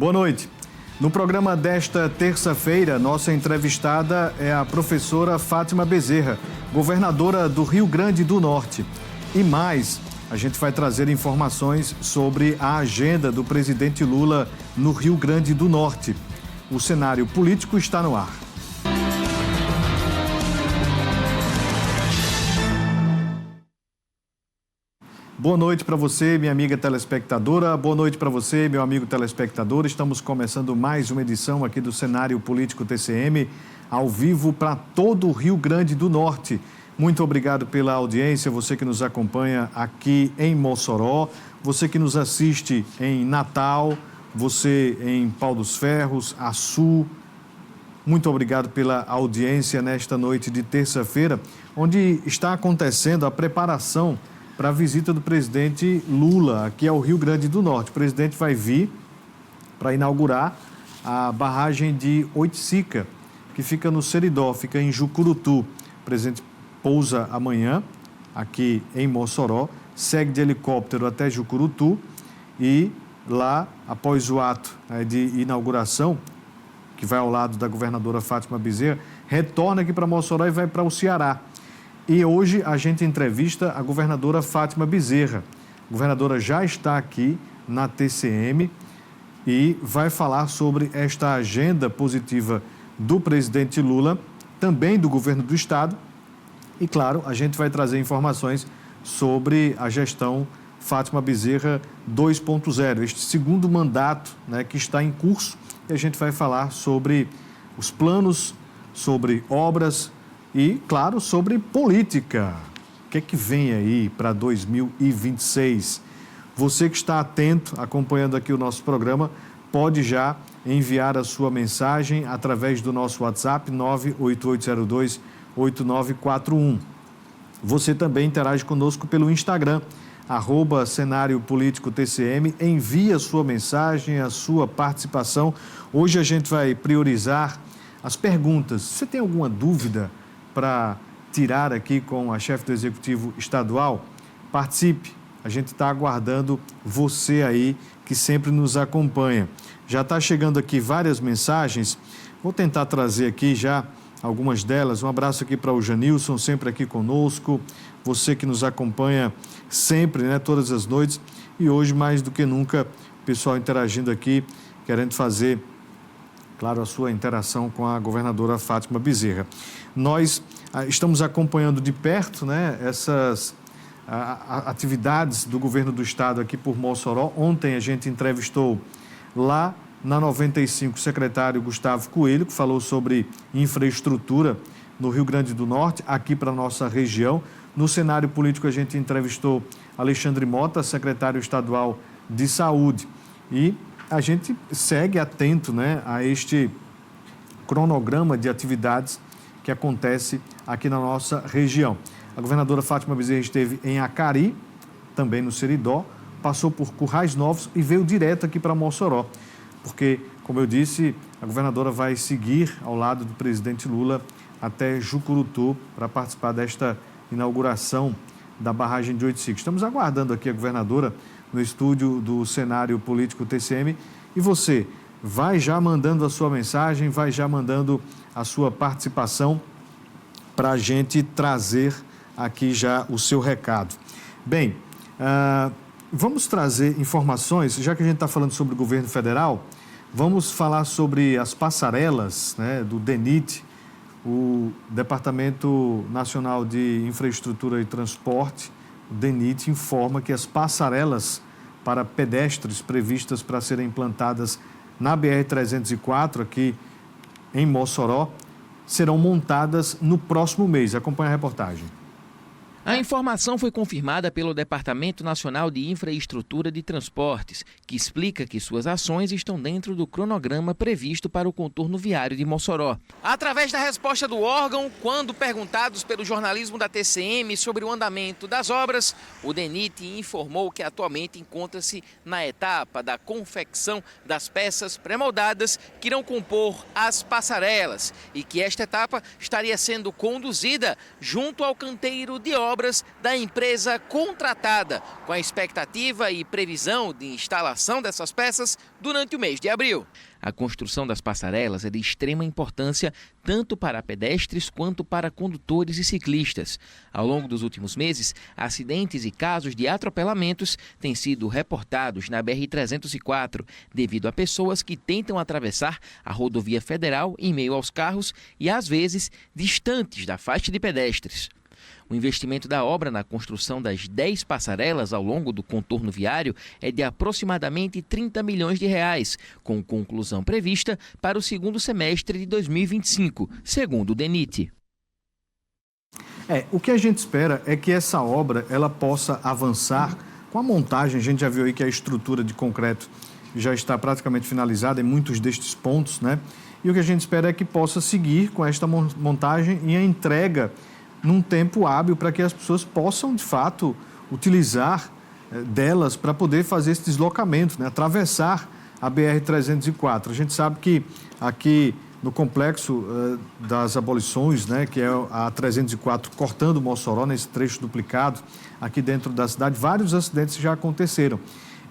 Boa noite. No programa desta terça-feira, nossa entrevistada é a professora Fátima Bezerra, governadora do Rio Grande do Norte. E mais, a gente vai trazer informações sobre a agenda do presidente Lula no Rio Grande do Norte. O cenário político está no ar. Boa noite para você, minha amiga telespectadora. Boa noite para você, meu amigo telespectador. Estamos começando mais uma edição aqui do Cenário Político TCM, ao vivo para todo o Rio Grande do Norte. Muito obrigado pela audiência, você que nos acompanha aqui em Mossoró, você que nos assiste em Natal, você em Pau dos Ferros, Açu. Muito obrigado pela audiência nesta noite de terça-feira, onde está acontecendo a preparação para a visita do presidente Lula aqui ao Rio Grande do Norte. O presidente vai vir para inaugurar a barragem de Oiticica, que fica no Seridó, fica em Jucurutu. O presidente pousa amanhã aqui em Mossoró, segue de helicóptero até Jucurutu e lá, após o ato de inauguração, que vai ao lado da governadora Fátima Bezerra, retorna aqui para Mossoró e vai para o Ceará. E hoje a gente entrevista a governadora Fátima Bezerra. A governadora já está aqui na TCM e vai falar sobre esta agenda positiva do presidente Lula, também do governo do estado. E, claro, a gente vai trazer informações sobre a gestão Fátima Bezerra 2.0, este segundo mandato, né, que está em curso. E a gente vai falar sobre os planos, sobre obras e, claro, sobre política. O que é que vem aí para 2026? Você que está atento, acompanhando aqui o nosso programa, pode já enviar a sua mensagem através do nosso WhatsApp 98802-8941. Você também interage conosco pelo Instagram, @Cenário Político TCM. Envie a sua mensagem, a sua participação. Hoje a gente vai priorizar as perguntas. Você tem alguma dúvida para tirar aqui com a chefe do Executivo Estadual? Participe, a gente está aguardando você aí que sempre nos acompanha. Já está chegando aqui várias mensagens, vou tentar trazer aqui já algumas delas. Um abraço aqui para o Janilson, sempre aqui conosco, você que nos acompanha sempre, né, todas as noites, e hoje mais do que nunca, o pessoal interagindo aqui, querendo fazer, claro, a sua interação com a governadora Fátima Bezerra. Nós estamos acompanhando de perto, né, essas atividades do governo do estado aqui por Mossoró. Ontem a gente entrevistou lá na 95 o secretário Gustavo Coelho, que falou sobre infraestrutura no Rio Grande do Norte, aqui para a nossa região. No cenário político a gente entrevistou Alexandre Mota, secretário estadual de saúde. E a gente segue atento, né, a este cronograma de atividades que acontece aqui na nossa região. A governadora Fátima Bezerra esteve em Acari, também no Seridó, passou por Currais Novos e veio direto aqui para Mossoró, porque, como eu disse, a governadora vai seguir ao lado do presidente Lula até Jucurutu para participar desta inauguração da barragem de Oiticica. Estamos aguardando aqui a governadora no estúdio do Cenário Político TCM. E você vai já mandando a sua mensagem, vai já mandando a sua participação para a gente trazer aqui já o seu recado. Bem, vamos trazer informações, já que a gente está falando sobre o governo federal, vamos falar sobre as passarelas, né, do DENIT, o Departamento Nacional de Infraestrutura e Transporte, o DENIT, informa que as passarelas para pedestres previstas para serem implantadas na BR-304, aqui em Mossoró, serão montadas no próximo mês. Acompanhe a reportagem. A informação foi confirmada pelo Departamento Nacional de Infraestrutura de Transportes, que explica que suas ações estão dentro do cronograma previsto para o contorno viário de Mossoró. Através da resposta do órgão, quando perguntados pelo jornalismo da TCM sobre o andamento das obras, o DENIT informou que atualmente encontra-se na etapa da confecção das peças pré-moldadas que irão compor as passarelas e que esta etapa estaria sendo conduzida junto ao canteiro de obras obras da empresa contratada, com a expectativa e previsão de instalação dessas peças durante o mês de abril. A construção das passarelas é de extrema importância tanto para pedestres quanto para condutores e ciclistas. Ao longo dos últimos meses, acidentes e casos de atropelamentos têm sido reportados na BR-304 devido a pessoas que tentam atravessar a rodovia federal em meio aos carros e, às vezes, distantes da faixa de pedestres. O investimento da obra na construção das 10 passarelas ao longo do contorno viário é de aproximadamente 30 milhões de reais, com conclusão prevista para o segundo semestre de 2025, segundo o DENIT. O que a gente espera é que essa obra ela possa avançar com a montagem. A gente já viu aí que a estrutura de concreto já está praticamente finalizada em muitos destes pontos, né? E o que a gente espera é que possa seguir com esta montagem e a entrega num tempo hábil para que as pessoas possam, de fato, utilizar delas para poder fazer esse deslocamento, né? Atravessar a BR-304. A gente sabe que aqui no complexo das abolições, né, que é a 304 cortando Mossoró, nesse trecho duplicado, aqui dentro da cidade, vários acidentes já aconteceram.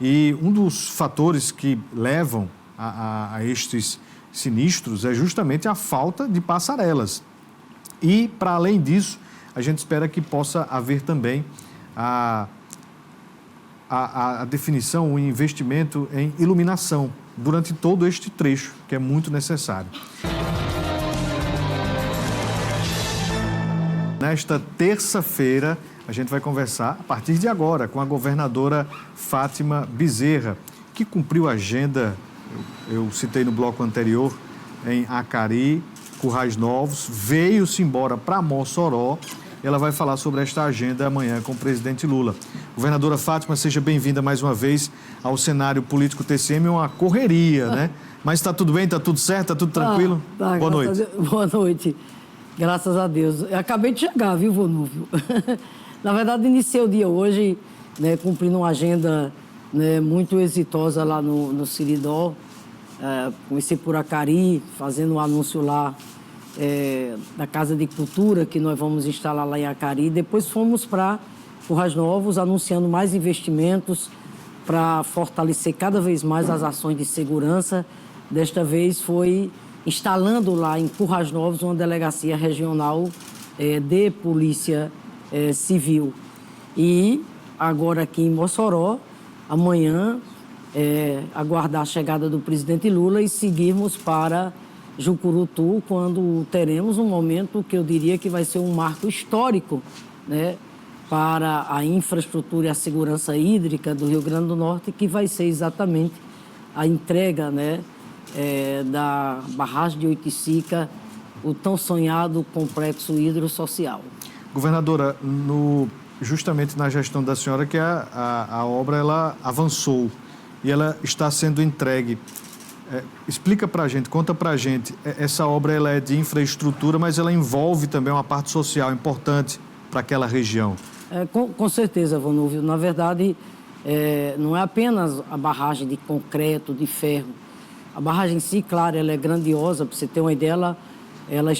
E um dos fatores que levam a estes sinistros é justamente a falta de passarelas. E, para além disso, a gente espera que possa haver também a definição, o investimento em iluminação durante todo este trecho, que é muito necessário. Nesta terça-feira, a gente vai conversar, a partir de agora, com a governadora Fátima Bezerra, que cumpriu a agenda, eu citei no bloco anterior, em Acari, Currais Novos, veio-se embora para Mossoró. Ela vai falar sobre esta agenda amanhã com o presidente Lula. Governadora Fátima, seja bem-vinda mais uma vez ao cenário político TCM, uma correria, né? Mas está tudo bem, está tudo certo, está tudo tranquilo? Boa noite. Boa noite, graças a Deus. Eu acabei de chegar, viu, Vonúvio? Na verdade, iniciei o dia hoje, né, cumprindo uma agenda, né, muito exitosa lá no Siridó. Comecei por Acari, fazendo um anúncio lá da Casa de Cultura, que nós vamos instalar lá em Acari. Depois fomos para Currais Novos, anunciando mais investimentos para fortalecer cada vez mais as ações de segurança. Desta vez foi instalando lá em Currais Novos uma delegacia regional de polícia civil. E agora aqui em Mossoró, amanhã, aguardar a chegada do presidente Lula e seguirmos para Jucurutu, quando teremos um momento que eu diria que vai ser um marco histórico, né, para a infraestrutura e a segurança hídrica do Rio Grande do Norte, que vai ser exatamente a entrega, né, da barragem de Oiticica, o tão sonhado complexo hidrossocial. Governadora, justamente na gestão da senhora que a obra ela avançou e ela está sendo entregue. Explica para a gente, conta para a gente, essa obra ela é de infraestrutura, mas ela envolve também uma parte social importante para aquela região. Com certeza, Vonúvio. Na verdade, não é apenas a barragem de concreto, de ferro. A barragem em si, claro, ela é grandiosa. Para você ter uma ideia, ela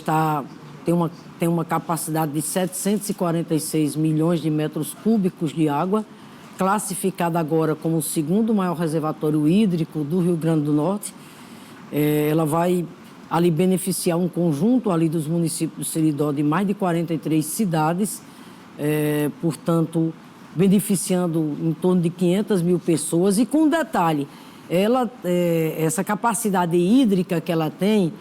tem uma capacidade de 746 milhões de metros cúbicos de água, classificada agora como o segundo maior reservatório hídrico do Rio Grande do Norte. Ela vai ali beneficiar um conjunto ali dos municípios do Seridó de mais de 43 cidades, portanto, beneficiando em torno de 500 mil pessoas. E com um detalhe, essa capacidade hídrica que ela tem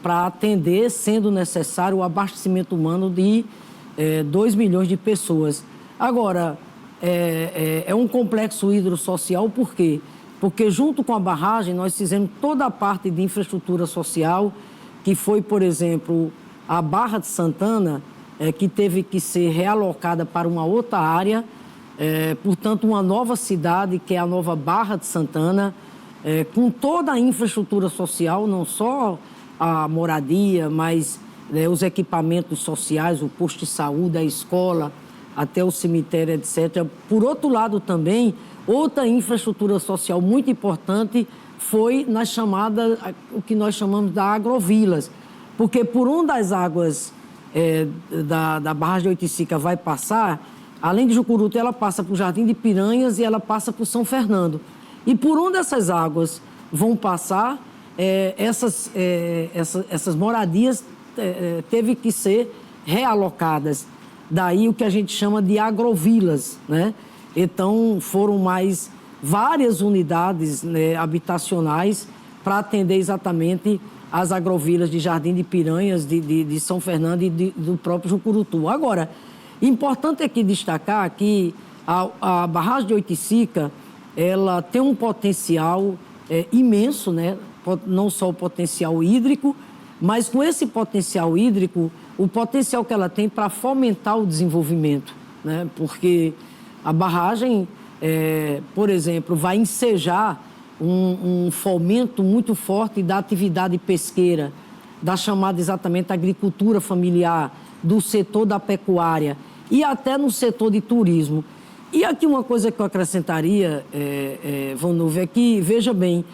para atender, sendo necessário, o abastecimento humano de 2 milhões de pessoas. Agora, é um complexo hidrossocial, por quê? Porque junto com a barragem nós fizemos toda a parte de infraestrutura social, que foi, por exemplo, a Barra de Santana, que teve que ser realocada para uma outra área, portanto, uma nova cidade, que é a nova Barra de Santana, com toda a infraestrutura social, não só a moradia, mas os equipamentos sociais, o posto de saúde, a escola, até o cemitério, etc. Por outro lado, também, outra infraestrutura social muito importante foi na chamada, o que nós chamamos da agrovilas, porque por onde as águas da barragem de Oiticica vai passar, além de Jucurutu, ela passa por Jardim de Piranhas e ela passa por São Fernando. E por onde essas águas vão passar, essas moradias teve que ser realocadas. Daí o que a gente chama de agrovilas, né? Então, foram mais várias unidades, né, habitacionais para atender exatamente as agrovilas de Jardim de Piranhas, de São Fernando e do próprio Jucurutu. Agora, importante aqui destacar que a barragem de Oiticica, ela tem um potencial imenso, né? Não só o potencial hídrico, mas com esse potencial hídrico, o potencial que ela tem para fomentar o desenvolvimento, né? Porque a barragem, por exemplo, vai ensejar um fomento muito forte da atividade pesqueira, da chamada exatamente agricultura familiar, do setor da pecuária e até no setor de turismo. E aqui uma coisa que eu acrescentaria, Vanúvio, é que, veja bem,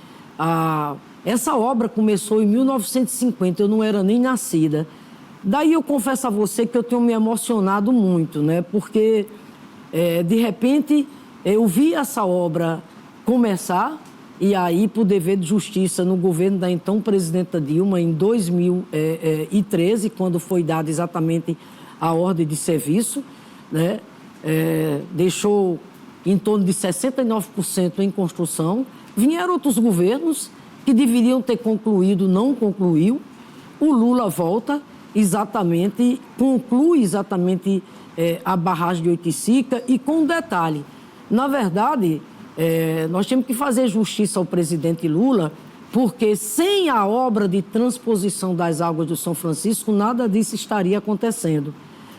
essa obra começou em 1950, eu não era nem nascida. Daí eu confesso a você que eu tenho me emocionado muito, né? Porque, de repente, eu vi essa obra começar e aí, por dever de justiça, no governo da então presidenta Dilma, em 2013, quando foi dada exatamente a ordem de serviço, né? Deixou em torno de 69% em construção. Vieram outros governos que deveriam ter concluído, não concluiu. O Lula volta, exatamente, conclui exatamente a barragem de Oiticica e com um detalhe. Na verdade, nós temos que fazer justiça ao presidente Lula, porque sem a obra de transposição das águas do São Francisco, nada disso estaria acontecendo.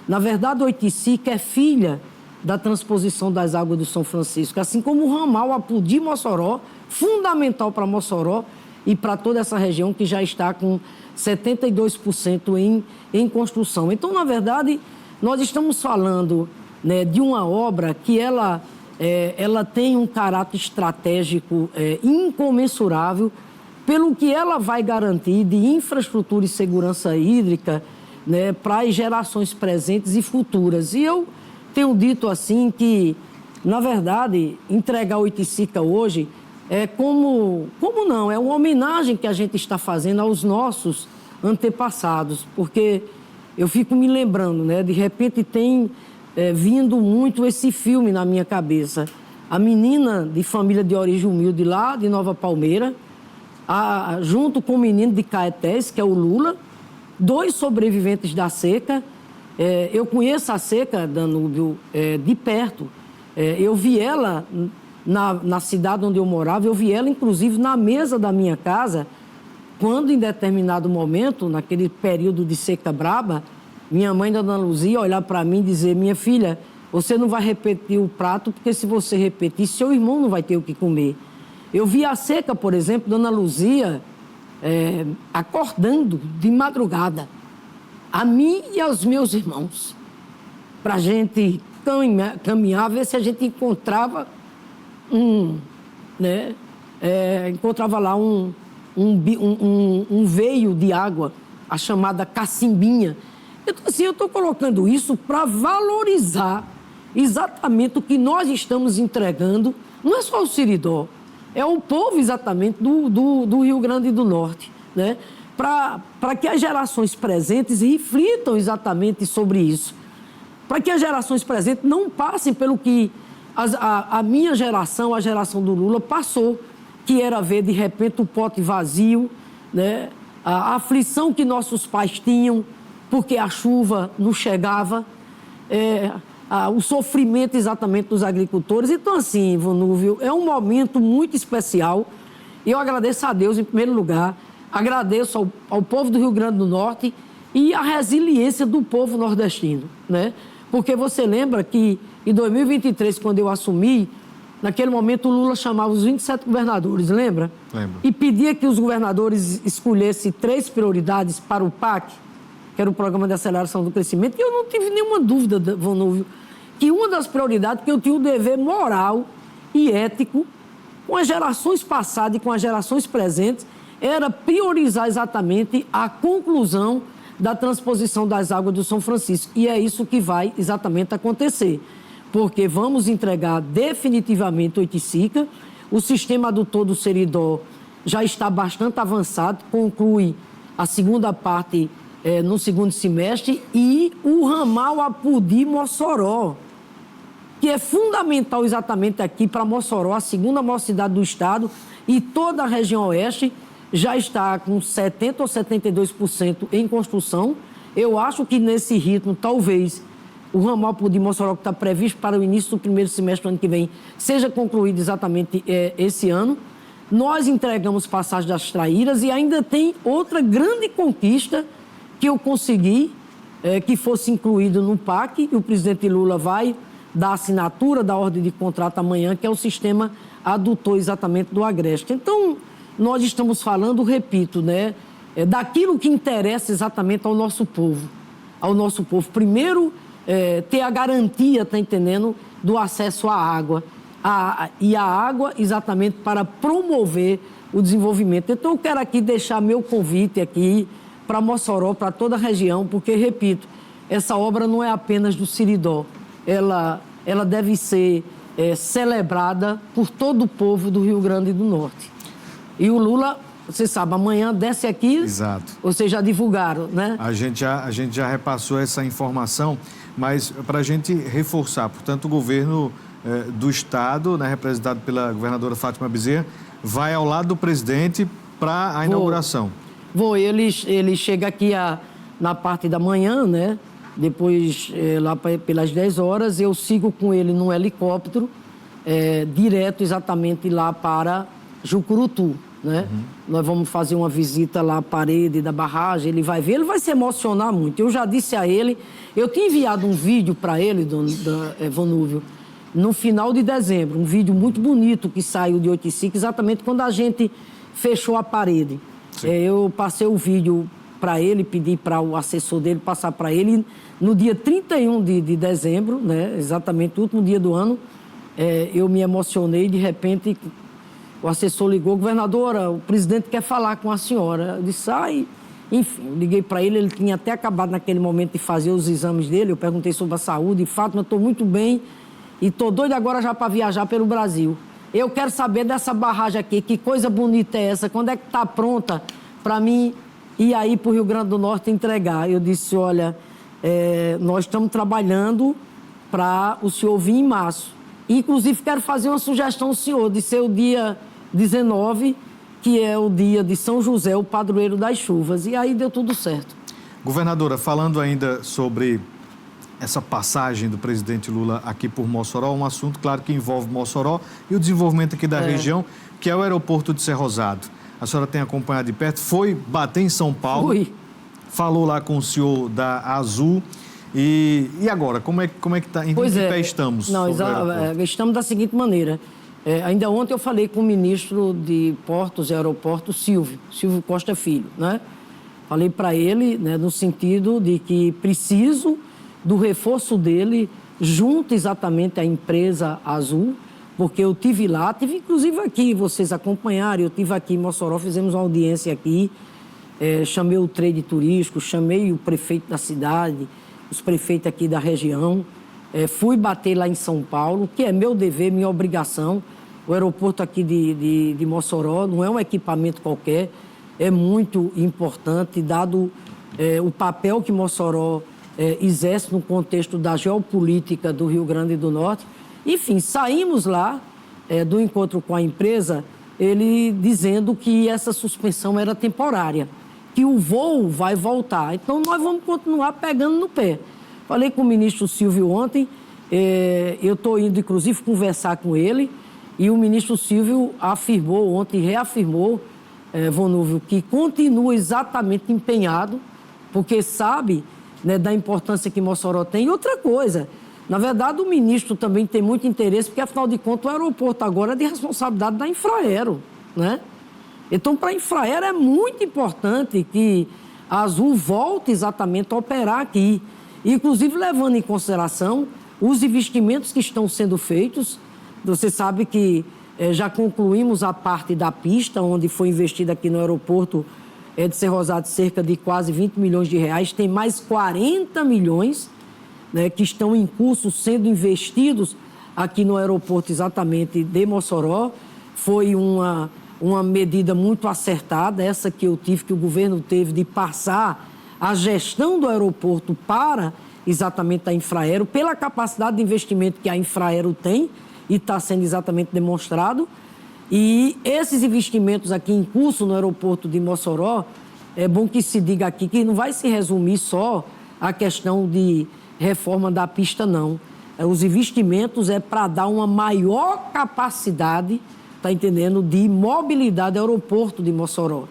Na verdade, Oiticica é filha da transposição das águas do São Francisco, assim como o ramal Apodi-Mossoró, fundamental para Mossoró e para toda essa região que já está com 72% em construção. Então, na verdade, nós estamos falando, né, de uma obra que ela tem um caráter estratégico incomensurável pelo que ela vai garantir de infraestrutura e segurança hídrica, né, para as gerações presentes e futuras. E eu tenho dito assim que, na verdade, entregar Oiticica hoje é como não, é uma homenagem que a gente está fazendo aos nossos antepassados, porque eu fico me lembrando, né, de repente tem vindo muito esse filme na minha cabeça. A menina de família de origem humilde lá de Nova Palmeira, junto com o menino de Caetés, que é o Lula, 2 sobreviventes da seca. Eu conheço a seca, Danúbio, de perto. Eu vi ela na cidade onde eu morava, eu vi ela, inclusive, na mesa da minha casa, quando, em determinado momento, naquele período de seca braba, minha mãe, Dona Luzia, olhar para mim e dizer: minha filha, você não vai repetir o prato, porque se você repetir, seu irmão não vai ter o que comer. Eu vi a seca, por exemplo, Dona Luzia acordando de madrugada, a mim e aos meus irmãos, para a gente caminhar, ver se a gente encontrava encontrava lá um veio de água, a chamada cacimbinha. Então, assim, eu estou colocando isso para valorizar exatamente o que nós estamos entregando, não é só o Siridó, é o povo exatamente do Rio Grande do Norte, né? Para que as gerações presentes reflitam exatamente sobre isso, para que as gerações presentes não passem pelo que a minha geração, a geração do Lula, passou, que era ver, de repente, o pote vazio, né? A aflição que nossos pais tinham, porque a chuva não chegava, o sofrimento exatamente dos agricultores. Então, assim, Vanúvio, é um momento muito especial. Eu agradeço a Deus, em primeiro lugar, agradeço ao povo do Rio Grande do Norte e a resiliência do povo nordestino, né? Porque você lembra que, em 2023, quando eu assumi, naquele momento o Lula chamava os 27 governadores, lembra? Lembro. E pedia que os governadores escolhessem 3 prioridades para o PAC, que era o Programa de Aceleração do Crescimento, e eu não tive nenhuma dúvida, Vanúvio, que uma das prioridades que eu tinha o dever moral e ético com as gerações passadas e com as gerações presentes era priorizar exatamente a conclusão da transposição das águas do São Francisco. E é isso que vai exatamente acontecer, porque vamos entregar definitivamente o Oiticica, o sistema adutor do Seridó já está bastante avançado, conclui a segunda parte no segundo semestre, e o ramal Apodi-Mossoró, que é fundamental exatamente aqui para Mossoró, a segunda maior cidade do estado, e toda a região oeste já está com 70% ou 72% em construção. Eu acho que nesse ritmo, talvez, o ramal Apodi-Mossoró, que está previsto para o início do primeiro semestre do ano que vem, seja concluído exatamente esse ano. Nós entregamos passagem das Traíras e ainda tem outra grande conquista que eu consegui, que fosse incluído no PAC, e o presidente Lula vai dar assinatura da ordem de contrato amanhã, que é o sistema adutor exatamente do Agreste. Então, nós estamos falando, repito, né, daquilo que interessa exatamente ao nosso povo. Primeiro, ter a garantia, tá entendendo, do acesso à água. E a água exatamente para promover o desenvolvimento. Então, eu quero aqui deixar meu convite aqui para Mossoró, para toda a região, porque, repito, essa obra não é apenas do Seridó. Ela deve ser celebrada por todo o povo do Rio Grande do Norte. E o Lula, você sabe, amanhã desce aqui. Exato. Vocês já divulgaram, né? A gente já repassou essa informação, mas para a gente reforçar, portanto, o governo do estado, né, representado pela governadora Fátima Bezerra, vai ao lado do presidente para a inauguração. Ele chega aqui na parte da manhã, né? Depois, lá pelas 10 horas, eu sigo com ele num helicóptero, direto exatamente lá para Jucurutu, né? Uhum. Nós vamos fazer uma visita lá à parede da barragem, ele vai ver, ele vai se emocionar muito. Eu já disse a ele, eu tinha enviado um vídeo para ele, Vanúvio, no final de dezembro, um vídeo muito bonito que saiu de Oiticica, exatamente quando a gente fechou a parede. Eu passei o vídeo para ele, pedi para o assessor dele passar para ele. No dia 31 de dezembro, né, exatamente o último dia do ano, eu me emocionei, de repente o assessor ligou: governadora, o presidente quer falar com a senhora. Eu disse, enfim, eu liguei para ele, ele tinha até acabado naquele momento de fazer os exames dele, eu perguntei sobre a saúde, Fátima, estou muito bem e estou doido agora já para viajar pelo Brasil. Eu quero saber dessa barragem aqui, que coisa bonita é essa, quando é que está pronta para mim ir aí para o Rio Grande do Norte entregar? Eu disse, olha, nós estamos trabalhando para o senhor vir em março. Inclusive, quero fazer uma sugestão ao senhor, de ser o dia 19, que é o dia de São José, o padroeiro das chuvas. E aí deu tudo certo. Governadora, falando ainda sobre essa passagem do presidente Lula aqui por Mossoró, um assunto, claro, que envolve Mossoró e o desenvolvimento aqui da região, que é o aeroporto de Cerrosado. A senhora tem acompanhado de perto, foi bater em São Paulo, falou lá com o senhor da Azul. E agora, como é que está? Em que pé estamos? Não, estamos da seguinte maneira. Ainda ontem eu falei com o ministro de Portos e Aeroportos, Silvio Costa Filho, né? Falei para ele, né, no sentido de que preciso do reforço dele junto exatamente à empresa Azul, porque eu tive lá, inclusive aqui, vocês acompanharam, eu tive aqui em Mossoró, fizemos uma audiência aqui, chamei o trade turístico, chamei o prefeito da cidade, os prefeitos aqui da região, fui bater lá em São Paulo, que é meu dever, minha obrigação. O aeroporto aqui de Mossoró não é um equipamento qualquer, é muito importante, dado o papel que Mossoró exerce no contexto da geopolítica do Rio Grande do Norte. Enfim, saímos lá do encontro com a empresa, ele dizendo que essa suspensão era temporária, que o voo vai voltar. Então, nós vamos continuar pegando no pé. Falei com o ministro Silvio ontem, eu estou indo, inclusive, conversar com ele, e o ministro Silvio afirmou ontem, reafirmou, Vonúvio, que continua exatamente empenhado, porque sabe, né, da importância que Mossoró tem. E outra coisa, na verdade, o ministro também tem muito interesse, porque, afinal de contas, o aeroporto agora é de responsabilidade da Infraero, né? Então, para a Infraero é muito importante que a Azul volte exatamente a operar aqui, inclusive levando em consideração os investimentos que estão sendo feitos. Você sabe que já concluímos a parte da pista, onde foi investido aqui no aeroporto de Ser Rosado cerca de quase 20 milhões de reais, tem mais 40 milhões, né, que estão em curso sendo investidos aqui no aeroporto exatamente de Mossoró. Foi uma medida muito acertada, essa que o governo teve de passar a gestão do aeroporto para exatamente a Infraero, pela capacidade de investimento que a Infraero tem e está sendo exatamente demonstrado. E esses investimentos aqui em curso no aeroporto de Mossoró, é bom que se diga aqui que não vai se resumir só a questão de reforma da pista, não. Os investimentos é para dar uma maior capacidade, tá entendendo, de mobilidade ao aeroporto de Mossoró.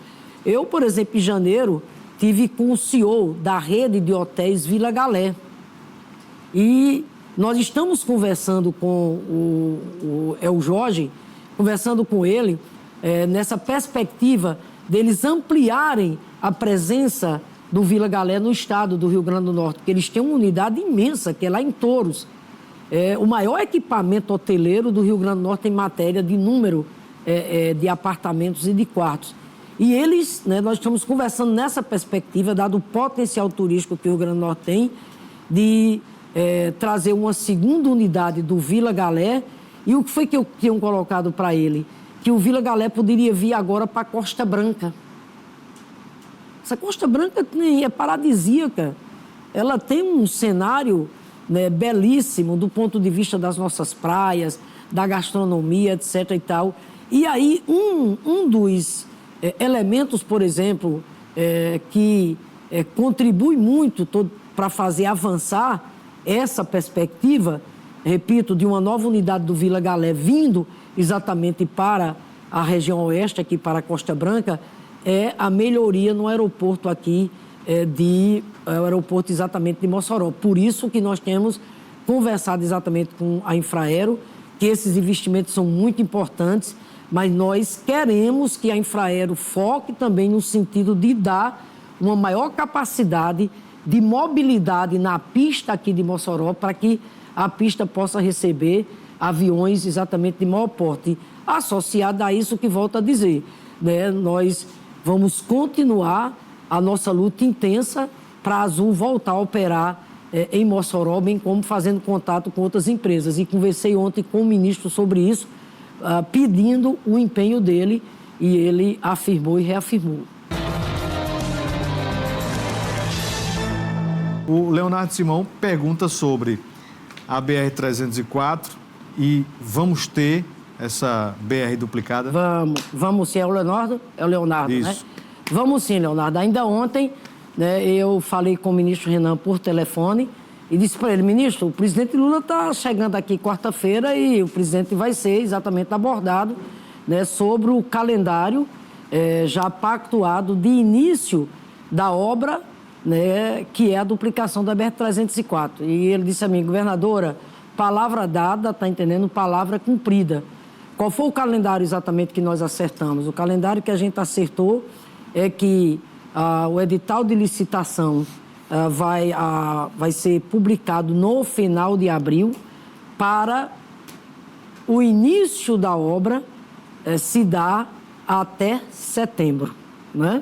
Eu, por exemplo, em janeiro, tive com o CEO da rede de hotéis Vila Galé. E nós estamos conversando com o Jorge, conversando com ele, nessa perspectiva deles ampliarem a presença do Vila Galé no estado do Rio Grande do Norte, porque eles têm uma unidade imensa, que é lá em Touros. O maior equipamento hoteleiro do Rio Grande do Norte em matéria de número de apartamentos e de quartos. E eles, né, nós estamos conversando nessa perspectiva, dado o potencial turístico que o Rio Grande do Norte tem, de trazer uma segunda unidade do Vila Galé. E o que foi que eu tinha colocado para ele? Que o Vila Galé poderia vir agora para a Costa Branca. Essa Costa Branca é paradisíaca. Ela tem um cenário, né, belíssimo do ponto de vista das nossas praias, da gastronomia, etc. e tal. E aí, um dos elementos, por exemplo, que contribui muito para fazer avançar essa perspectiva, repito, de uma nova unidade do Vila Galé vindo exatamente para a região oeste, aqui para a Costa Branca, é a melhoria no aeroporto aqui, o aeroporto exatamente de Mossoró. Por isso que nós temos conversado exatamente com a Infraero, que esses investimentos são muito importantes, mas nós queremos que a Infraero foque também no sentido de dar uma maior capacidade de mobilidade na pista aqui de Mossoró, para que a pista possa receber aviões exatamente de maior porte. Associado a isso, que volto a dizer, né, nós vamos continuar a nossa luta intensa para a Azul voltar a operar em Mossoró, bem como fazendo contato com outras empresas. E conversei ontem com o ministro sobre isso, pedindo o empenho dele, e ele afirmou e reafirmou. O Leonardo Simão pergunta sobre a BR-304 e vamos ter essa BR duplicada? Vamos sim, é o Leonardo, isso, né? Vamos sim, Leonardo. Ainda ontem, né, eu falei com o ministro Renan por telefone e disse para ele: ministro, o presidente Lula está chegando aqui quarta-feira e o presidente vai ser exatamente abordado, né, sobre o calendário já pactuado de início da obra, né, que é a duplicação da BR-304. E ele disse a mim: governadora, palavra dada, tá entendendo? Palavra cumprida. Qual foi o calendário exatamente que nós acertamos? O calendário que a gente acertou é que o edital de licitação vai ser publicado no final de abril, para o início da obra se dar até setembro, né?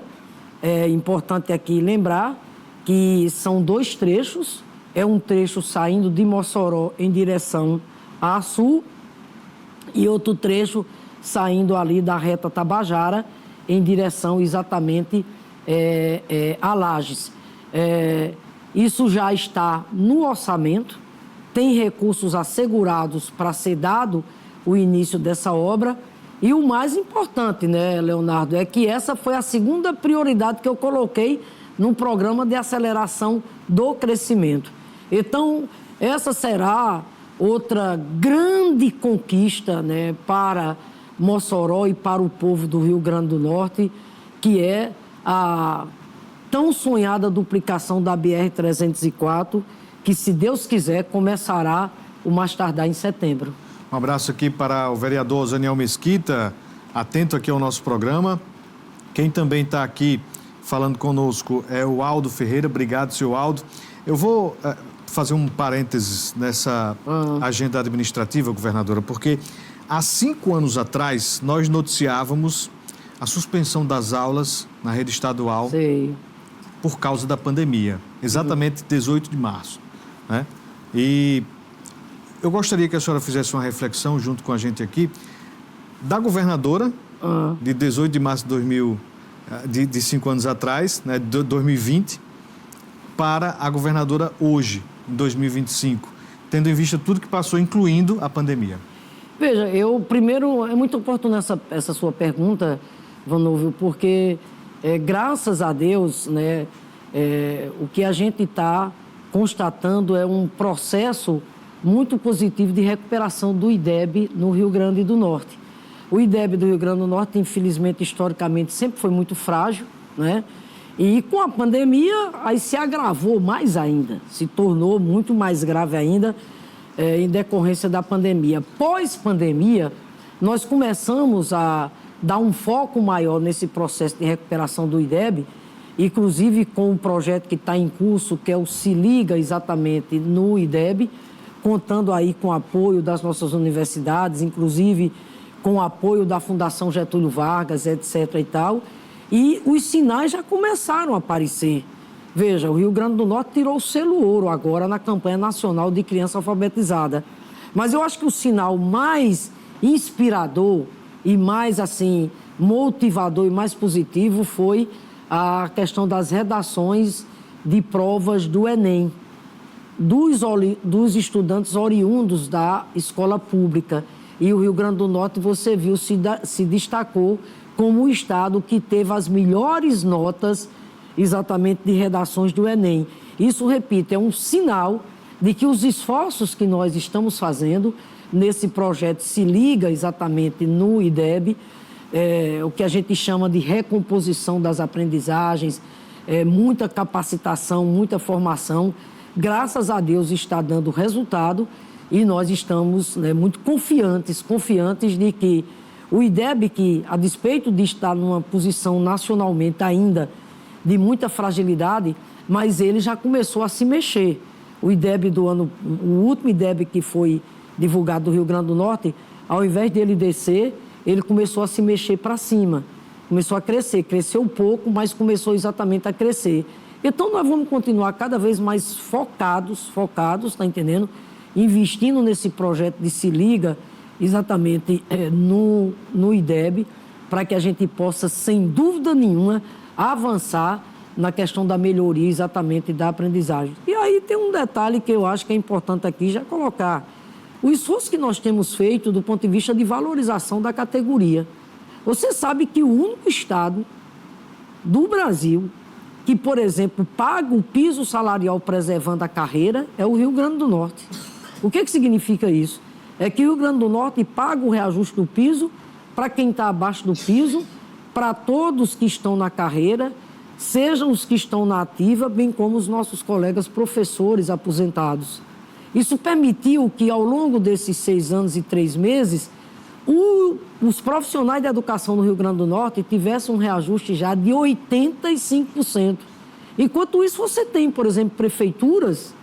É importante aqui lembrar que são dois trechos. É um trecho saindo de Mossoró em direção a Sul e outro trecho saindo ali da reta Tabajara em direção exatamente a Lages. Isso já está no orçamento, tem recursos assegurados para ser dado o início dessa obra. E o mais importante, né, Leonardo, é que essa foi a segunda prioridade que eu coloquei num programa de aceleração do crescimento. Então, essa será outra grande conquista, né, para Mossoró e para o povo do Rio Grande do Norte, que é a tão sonhada duplicação da BR-304, que, se Deus quiser, começará o mais tardar em setembro. Um abraço aqui para o vereador Zaniel Mesquita, atento aqui ao nosso programa. Quem também está aqui falando conosco é o Aldo Ferreira. Obrigado, senhor Aldo. Eu vou fazer um parênteses nessa agenda administrativa, governadora, porque há 5 anos atrás nós noticiávamos a suspensão das aulas na rede estadual por causa da pandemia, exatamente 18 de março. Né? E eu gostaria que a senhora fizesse uma reflexão junto com a gente aqui da governadora de 18 de março de 5 anos atrás, né, de 2020, para a governadora hoje, em 2025, tendo em vista tudo que passou, incluindo a pandemia. Veja, primeiro, é muito oportuna essa sua pergunta, Vanúvio, porque graças a Deus, né, o que a gente está constatando é um processo muito positivo de recuperação do IDEB no Rio Grande do Norte. O IDEB do Rio Grande do Norte, infelizmente, historicamente, sempre foi muito frágil, né? E com a pandemia, aí se agravou mais ainda, se tornou muito mais grave ainda em decorrência da pandemia. Pós-pandemia, nós começamos a dar um foco maior nesse processo de recuperação do IDEB, inclusive com um projeto que está em curso, que é o Se Liga exatamente no IDEB, contando aí com o apoio das nossas universidades, inclusive com o apoio da Fundação Getúlio Vargas, etc. e tal. E os sinais já começaram a aparecer. Veja, o Rio Grande do Norte tirou o selo ouro agora na campanha nacional de criança alfabetizada. Mas eu acho que o sinal mais inspirador e mais, assim, motivador e mais positivo foi a questão das redações de provas do Enem, dos estudantes oriundos da escola pública. E o Rio Grande do Norte, você viu, se destacou como o estado que teve as melhores notas exatamente de redações do Enem. Isso, repito, é um sinal de que os esforços que nós estamos fazendo nesse projeto Se Liga exatamente no IDEB, o que a gente chama de recomposição das aprendizagens, muita capacitação, muita formação, graças a Deus está dando resultado e nós estamos, né, muito confiantes de que o IDEB, que a despeito de estar numa posição nacionalmente ainda de muita fragilidade, mas ele já começou a se mexer. O IDEB o último IDEB que foi divulgado do Rio Grande do Norte, ao invés dele descer, ele começou a se mexer para cima, começou a crescer, cresceu um pouco, mas começou exatamente a crescer. Então nós vamos continuar cada vez mais focados, tá entendendo? Investindo nesse projeto de Se Liga, exatamente no IDEB, para que a gente possa, sem dúvida nenhuma, avançar na questão da melhoria exatamente da aprendizagem. E aí tem um detalhe que eu acho que é importante aqui já colocar. O esforço que nós temos feito do ponto de vista de valorização da categoria. Você sabe que o único estado do Brasil que, por exemplo, paga o piso salarial preservando a carreira é o Rio Grande do Norte. O que significa isso? É que o Rio Grande do Norte paga o reajuste do piso para quem está abaixo do piso, para todos que estão na carreira, sejam os que estão na ativa, bem como os nossos colegas professores aposentados. Isso permitiu que, ao longo desses 6 anos e 3 meses, os profissionais da educação no Rio Grande do Norte tivessem um reajuste já de 85%. Enquanto isso, você tem, por exemplo, prefeituras,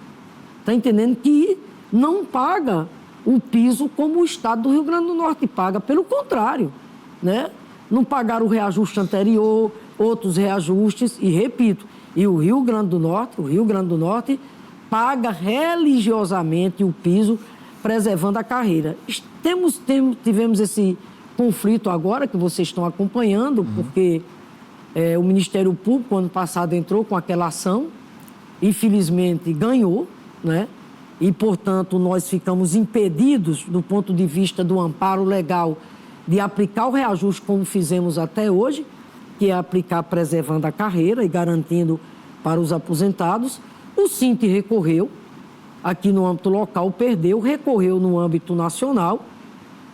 está entendendo, que não paga o piso como o estado do Rio Grande do Norte paga. Pelo contrário, né? Não pagaram o reajuste anterior, outros reajustes, e repito, o Rio Grande do Norte paga religiosamente o piso, preservando a carreira. Tivemos esse conflito agora, que vocês estão acompanhando, porque o Ministério Público, ano passado, entrou com aquela ação, infelizmente ganhou, né? E, portanto, nós ficamos impedidos, do ponto de vista do amparo legal, de aplicar o reajuste como fizemos até hoje, que é aplicar preservando a carreira e garantindo para os aposentados. O SINT recorreu, aqui no âmbito local perdeu, recorreu no âmbito nacional.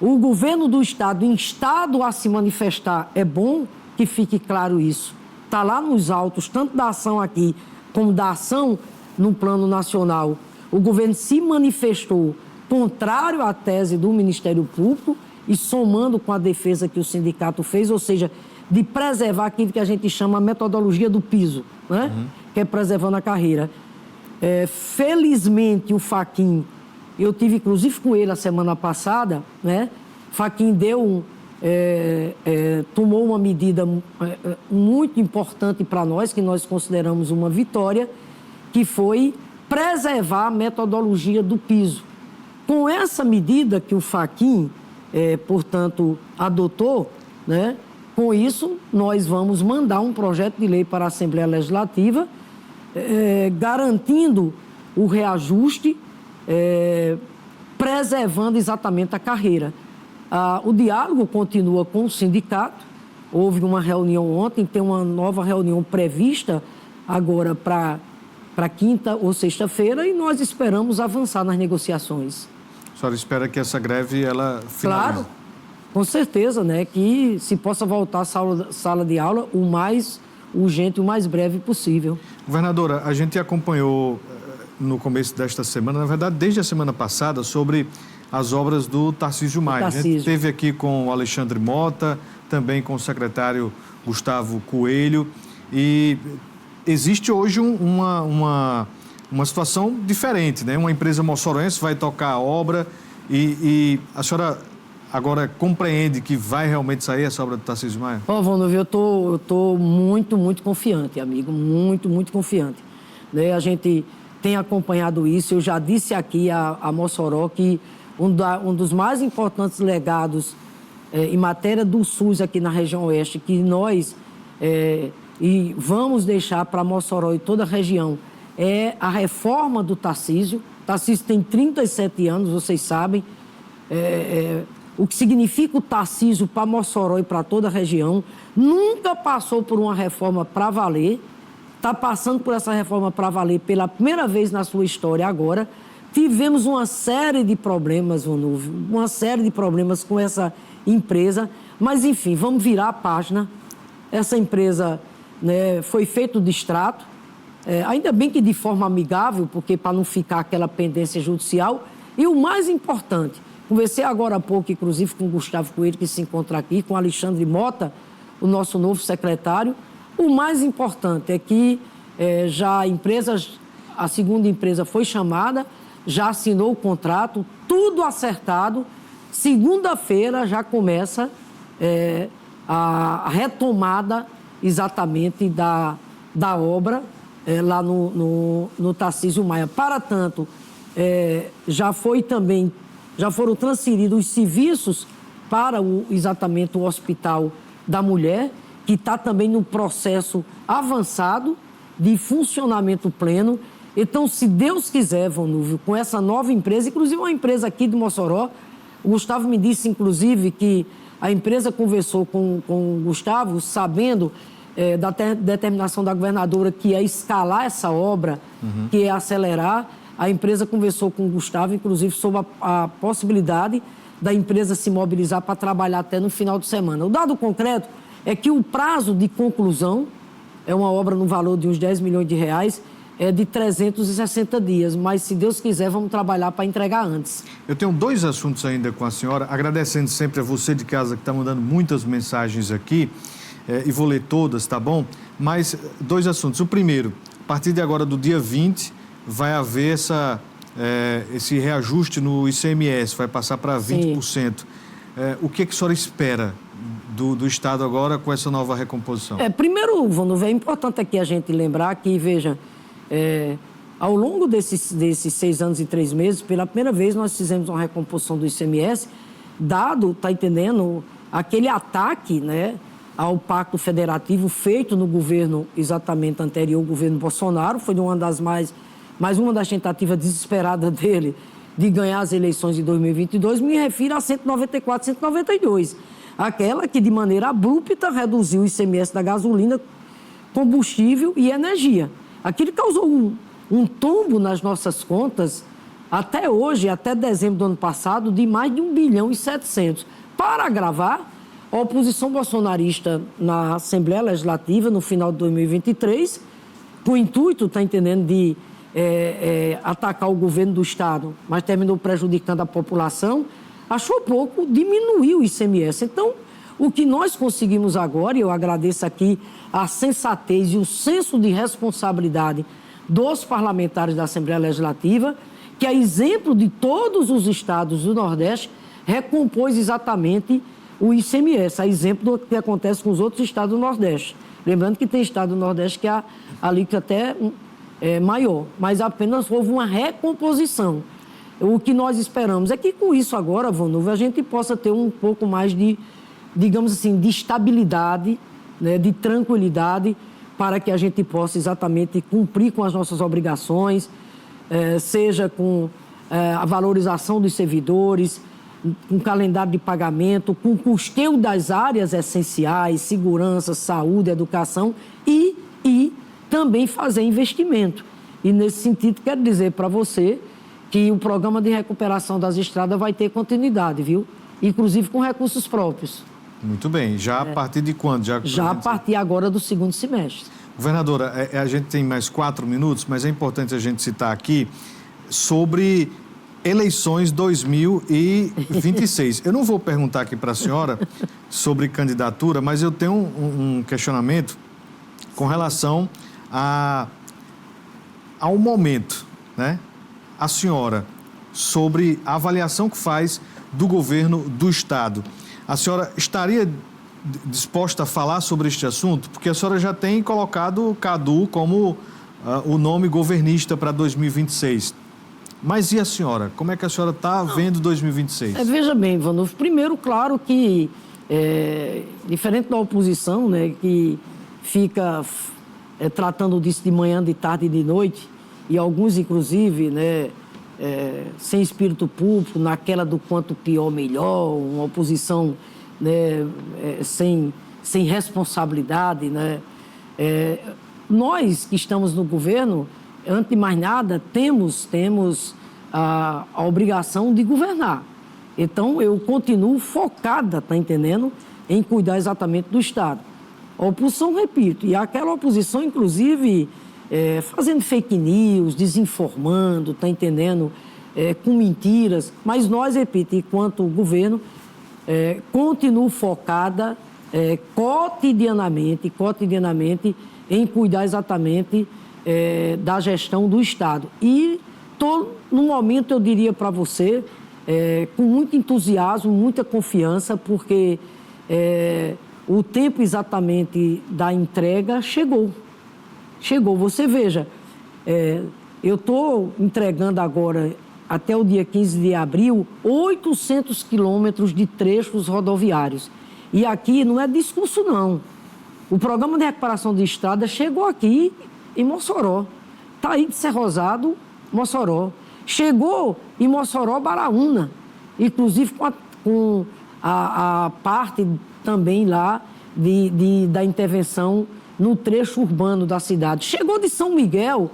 O governo do estado, instado a se manifestar, é bom que fique claro isso. Está lá nos autos, tanto da ação aqui como da ação no plano nacional. O governo se manifestou contrário à tese do Ministério Público e somando com a defesa que o sindicato fez, ou seja, de preservar aquilo que a gente chama a metodologia do piso, né? Que é preservando a carreira. Felizmente, o Fachin, eu tive inclusive com ele a semana passada, né? Fachin deu tomou uma medida muito importante para nós, que nós consideramos uma vitória, que foi preservar a metodologia do piso. Com essa medida que o Fachin, portanto, adotou, né, com isso nós vamos mandar um projeto de lei para a Assembleia Legislativa, garantindo o reajuste, preservando exatamente a carreira. O diálogo continua com o sindicato. Houve uma reunião ontem, tem uma nova reunião prevista agora para quinta ou sexta-feira e nós esperamos avançar nas negociações. A senhora espera que essa greve, ela finalize? Claro, com certeza, né, que se possa voltar à sala de aula o mais urgente, o mais breve possível. Governadora, a gente acompanhou no começo desta semana, na verdade, desde a semana passada, sobre as obras do Tarcísio Maia. A gente esteve aqui com o Alexandre Mota, também com o secretário Gustavo Coelho, e existe hoje uma situação diferente, né? Uma empresa moçoroense vai tocar a obra e a senhora agora compreende que vai realmente sair essa obra do Tarcísio Maia? Vanderlei, eu tô muito confiante, amigo, muito confiante. Né? A gente tem acompanhado isso, eu já disse aqui a Mossoró que um dos mais importantes legados em matéria do SUS aqui na região oeste, que nós e vamos deixar para Mossoró e toda a região, é a reforma do Tarcísio. Tarcísio tem 37 anos, vocês sabem. O que significa o Tarcísio para Mossoró e para toda a região. Nunca passou por uma reforma para valer. Está passando por essa reforma para valer pela primeira vez na sua história agora. Tivemos uma série de problemas, uma série de problemas com essa empresa. Mas, enfim, vamos virar a página. Essa empresa, né, foi feito o distrato. Ainda bem que de forma amigável, porque para não ficar aquela pendência judicial. E o mais importante, conversei agora há pouco, inclusive, com o Gustavo Coelho, que se encontra aqui, com o Alexandre Mota, o nosso novo secretário. O mais importante é que a segunda empresa foi chamada, já assinou o contrato, tudo acertado. Segunda-feira já começa a retomada exatamente da obra lá no Tarcísio Maia. Para tanto, já foram transferidos os serviços para exatamente o Hospital da Mulher, que está também no processo avançado de funcionamento pleno. Então, se Deus quiser, Vanúvio, com essa nova empresa, inclusive uma empresa aqui de Mossoró, o Gustavo me disse, inclusive, que a empresa conversou com o Gustavo, sabendo da determinação da governadora que é escalar essa obra, que é acelerar. A empresa conversou com o Gustavo, inclusive, sobre a possibilidade da empresa se mobilizar para trabalhar até no final de semana. O dado concreto é que o prazo de conclusão é uma obra no valor de uns 10 milhões de reais, é de 360 dias, mas se Deus quiser, vamos trabalhar para entregar antes. Eu tenho dois assuntos ainda com a senhora, agradecendo sempre a você de casa que está mandando muitas mensagens aqui, e vou ler todas, tá bom? Mas dois assuntos. O primeiro, a partir de agora, do dia 20, vai haver esse reajuste no ICMS, vai passar para 20%. O que a senhora espera do Estado agora com essa nova recomposição? Primeiro, Vanúvio, é importante aqui a gente lembrar que, veja, ao longo desses 6 anos e 3 meses, pela primeira vez nós fizemos uma recomposição do ICMS, dado, tá entendendo, aquele ataque, né, ao Pacto Federativo feito no governo exatamente anterior, o governo Bolsonaro. Foi uma das mais uma das tentativas desesperadas dele de ganhar as eleições de 2022, me refiro a 194, 192. Aquela que, de maneira abrupta, reduziu o ICMS da gasolina, combustível e energia. Aquilo causou um tombo nas nossas contas, até hoje, até dezembro do ano passado, de mais de 1,7 bilhão. Para agravar, a oposição bolsonarista na Assembleia Legislativa, no final de 2023, com o intuito, está entendendo, de atacar o governo do Estado, mas terminou prejudicando a população, achou pouco diminuir o ICMS. Então, o que nós conseguimos agora, e eu agradeço aqui a sensatez e o senso de responsabilidade dos parlamentares da Assembleia Legislativa, que, a exemplo de todos os estados do Nordeste, recompôs exatamente o ICMS, a exemplo do que acontece com os outros estados do Nordeste. Lembrando que tem estado do Nordeste que a alíquota até é maior, mas apenas houve uma recomposição. O que nós esperamos é que com isso agora, Vanúvio, a gente possa ter um pouco mais de, digamos assim, de estabilidade, né, de tranquilidade, para que a gente possa exatamente cumprir com as nossas obrigações, seja com a valorização dos servidores, com calendário de pagamento, com custeio das áreas essenciais, segurança, saúde, educação e também fazer investimento. E nesse sentido, quero dizer para você que o programa de recuperação das estradas vai ter continuidade, viu? Inclusive com recursos próprios. Muito bem. Já a partir de quando? Já a partir agora do segundo semestre. Governadora, a gente tem mais 4 minutos, mas é importante a gente citar aqui sobre eleições 2026. Eu não vou perguntar aqui para a senhora sobre candidatura, mas eu tenho um questionamento com relação ao momento, né? A senhora, sobre a avaliação que faz do governo do Estado. A senhora estaria disposta a falar sobre este assunto? Porque a senhora já tem colocado o Cadu como o nome governista para 2026. Mas e a senhora? Como é que a senhora está vendo 2026? Veja bem, Vanúvio, primeiro, claro que, diferente da oposição, né, que fica tratando disso de manhã, de tarde e de noite, e alguns, inclusive, né, sem espírito público, naquela do quanto pior, melhor, uma oposição, né, sem responsabilidade, né? Nós que estamos no governo, antes de mais nada, temos a obrigação de governar. Então, eu continuo focada, tá entendendo, em cuidar exatamente do Estado. A oposição, repito, e aquela oposição, inclusive, fazendo fake news, desinformando, tá entendendo, com mentiras. Mas nós, repito, enquanto governo, continuo focada cotidianamente em cuidar exatamente da gestão do Estado. E estou, no momento, eu diria para você, com muito entusiasmo, muita confiança, porque o tempo exatamente da entrega chegou. Você veja, eu estou entregando agora, até o dia 15 de abril, 800 quilômetros de trechos rodoviários. E aqui não é discurso, não. O programa de recuperação de estrada chegou aqui em Mossoró. Está aí de Cerrosado, Mossoró. Chegou em Mossoró, Baraúna. Inclusive com a parte também lá da intervenção no trecho urbano da cidade. Chegou de São Miguel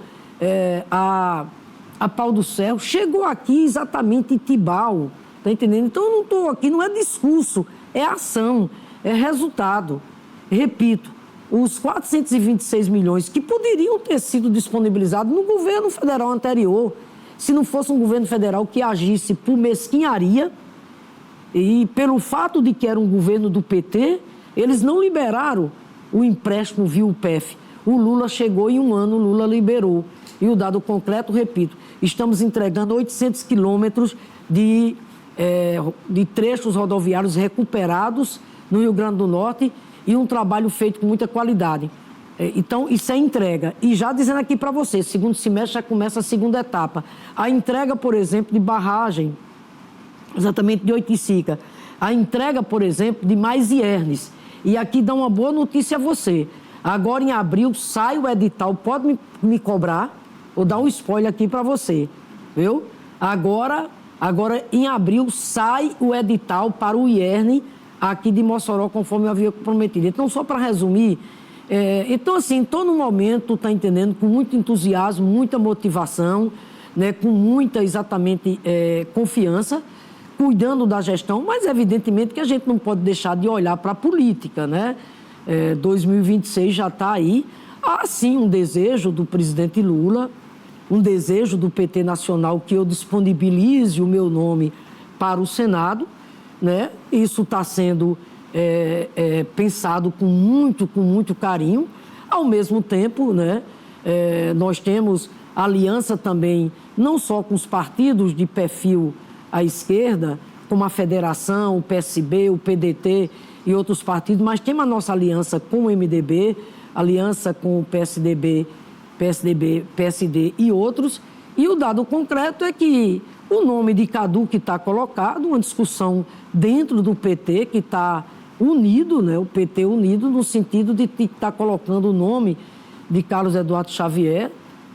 a Pau do Céu, chegou aqui exatamente em Tibau, tá entendendo? Então eu não estou aqui, não é discurso, é ação, é resultado. Repito, os 426 milhões que poderiam ter sido disponibilizados no governo federal anterior, se não fosse um governo federal que agisse por mesquinharia e pelo fato de que era um governo do PT, eles não liberaram o empréstimo via UPEF. O Lula chegou em um ano, o Lula liberou. E o dado concreto, repito, estamos entregando 800 quilômetros de trechos rodoviários recuperados no Rio Grande do Norte e um trabalho feito com muita qualidade. Então, isso é entrega. E já dizendo aqui para você, segundo semestre já começa a segunda etapa. A entrega, por exemplo, de barragem, exatamente de Oiticica. A entrega, por exemplo, de mais Iernes. E aqui dá uma boa notícia a você. Agora, em abril, sai o edital. Pode me cobrar? Vou dar um spoiler aqui para você. Viu? Agora, em abril, sai o edital para o Ierne aqui de Mossoró, conforme eu havia prometido. Então, só para resumir, então, assim, estou no momento, tá entendendo, com muito entusiasmo, muita motivação, né, com muita, exatamente, confiança, cuidando da gestão, mas evidentemente que a gente não pode deixar de olhar para a política, né? 2026 já está aí. Há sim um desejo do presidente Lula, um desejo do PT Nacional que eu disponibilize o meu nome para o Senado, né? Isso está sendo pensado com muito carinho. Ao mesmo tempo, né, nós temos aliança também, não só com os partidos de perfil à esquerda, como a Federação, o PSB, o PDT e outros partidos, mas temos a nossa aliança com o MDB, aliança com o PSD e outros. E o dado concreto é que o nome de Cadu que está colocado, uma discussão dentro do PT que está unido, né? O PT unido no sentido de estar colocando o nome de Carlos Eduardo Xavier,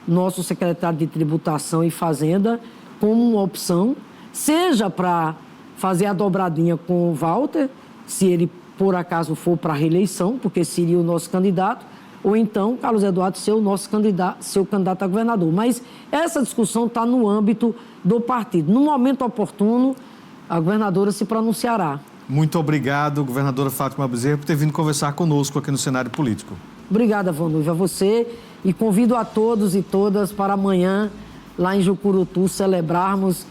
nosso secretário de Tributação e Fazenda, como uma opção, seja para fazer a dobradinha com o Walter, se ele por acaso for para a reeleição, porque seria o nosso candidato, ou então Carlos Eduardo ser o nosso candidato, seu candidato a governador. Mas essa discussão está no âmbito do partido. No momento oportuno, a governadora se pronunciará. Muito obrigado, governadora Fátima Bezerra, por ter vindo conversar conosco aqui no cenário político. Obrigada, Vanúvia, a você, e convido a todos e todas para amanhã, lá em Jucurutu, celebrarmos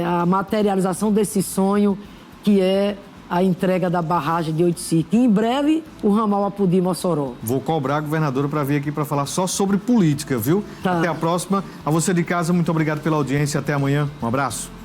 a materialização desse sonho, que é a entrega da barragem de Oiticica. E em breve, o ramal Apodi-Mossoró. Vou cobrar a governadora para vir aqui para falar só sobre política, viu? Tá. Até a próxima. A você de casa, muito obrigado pela audiência. Até amanhã. Um abraço.